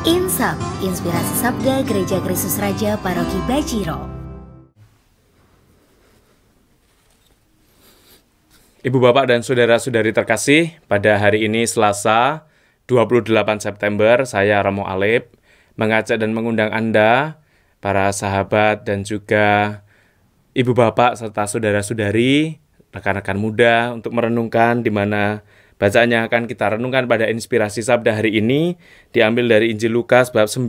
Insap, Inspirasi Sabda Gereja Kristus Raja Paroki Bajiro. Ibu bapak dan saudara-saudari terkasih, pada hari ini Selasa 28 September, saya Romo Alip mengajak dan mengundang Anda, para sahabat dan juga ibu bapak serta saudara-saudari, rekan-rekan muda untuk merenungkan di mana bacaan yang akan kita renungkan pada Inspirasi Sabda hari ini diambil dari Injil Lukas bab 9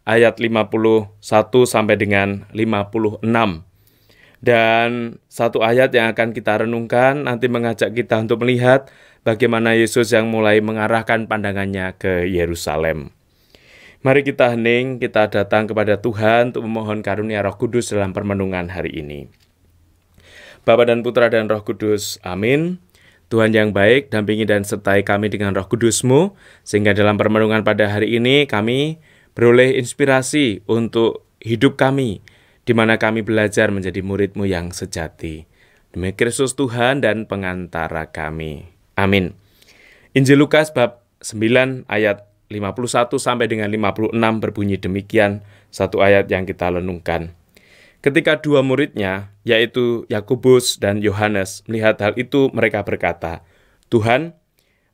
ayat 51 sampai dengan 56. Dan satu ayat yang akan kita renungkan nanti mengajak kita untuk melihat bagaimana Yesus yang mulai mengarahkan pandangannya ke Yerusalem. Mari kita hening, kita datang kepada Tuhan untuk memohon karunia Roh Kudus dalam permenungan hari ini. Bapa dan Putra dan Roh Kudus, amin. Tuhan yang baik, dampingi dan sertai kami dengan Roh Kudus-Mu, sehingga dalam permenungan pada hari ini kami beroleh inspirasi untuk hidup kami, di mana kami belajar menjadi murid-Mu yang sejati. Demi Kristus Tuhan dan pengantara kami. Amin. Injil Lukas bab 9 ayat 51 sampai dengan 56 berbunyi demikian, satu ayat yang kita renungkan. Ketika dua muridnya, yaitu Yakobus dan Yohanes, melihat hal itu, mereka berkata, "Tuhan,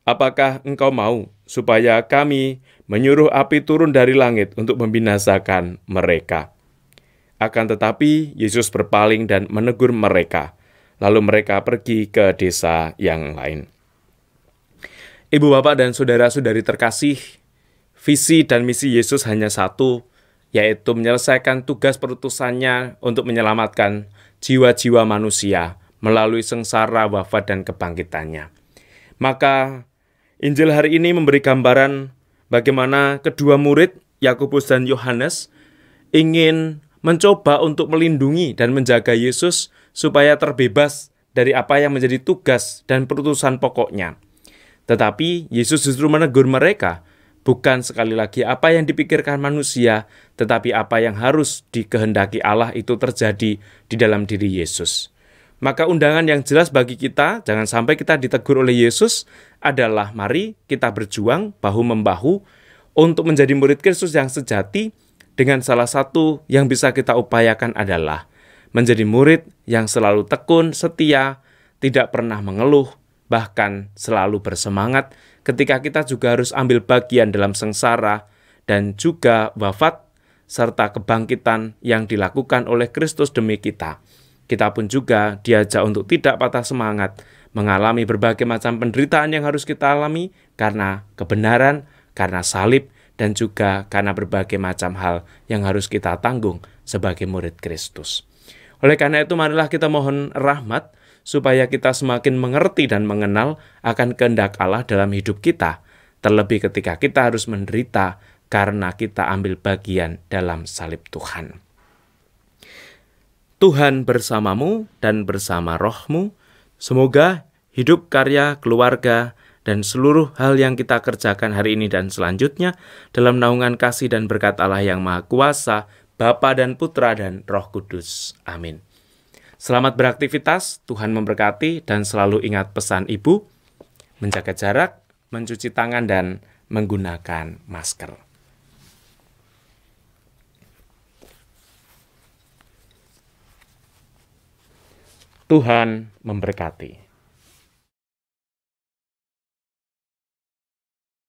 apakah Engkau mau supaya kami menyuruh api turun dari langit untuk membinasakan mereka?" Akan tetapi Yesus berpaling dan menegur mereka. Lalu mereka pergi ke desa yang lain. Ibu bapak dan saudara-saudari terkasih, visi dan misi Yesus hanya satu, yaitu menyelesaikan tugas perutusannya untuk menyelamatkan jiwa-jiwa manusia melalui sengsara, wafat, dan kebangkitannya. Maka Injil hari ini memberi gambaran bagaimana kedua murid, Yakobus dan Yohanes, ingin mencoba untuk melindungi dan menjaga Yesus supaya terbebas dari apa yang menjadi tugas dan perutusan pokoknya. Tetapi Yesus justru menegur mereka, bukan sekali lagi apa yang dipikirkan manusia, tetapi apa yang harus dikehendaki Allah itu terjadi di dalam diri Yesus. Maka undangan yang jelas bagi kita, jangan sampai kita ditegur oleh Yesus, adalah mari kita berjuang bahu-membahu untuk menjadi murid Kristus yang sejati. Dengan salah satu yang bisa kita upayakan adalah menjadi murid yang selalu tekun, setia, tidak pernah mengeluh, bahkan selalu bersemangat ketika kita juga harus ambil bagian dalam sengsara dan juga wafat serta kebangkitan yang dilakukan oleh Kristus demi kita. Kita pun juga diajak untuk tidak patah semangat, mengalami berbagai macam penderitaan yang harus kita alami karena kebenaran, karena salib, dan juga karena berbagai macam hal yang harus kita tanggung sebagai murid Kristus. Oleh karena itu, marilah kita mohon rahmat supaya kita semakin mengerti dan mengenal akan kehendak Allah dalam hidup kita, terlebih ketika kita harus menderita karena kita ambil bagian dalam salib Tuhan. Tuhan bersamamu dan bersama rohmu, semoga hidup, karya, keluarga, dan seluruh hal yang kita kerjakan hari ini dan selanjutnya dalam naungan kasih dan berkat Allah yang Maha Kuasa, Bapa dan Putra dan Roh Kudus. Amin. Selamat beraktivitas, Tuhan memberkati, dan selalu ingat pesan Ibu, menjaga jarak, mencuci tangan, dan menggunakan masker. Tuhan memberkati.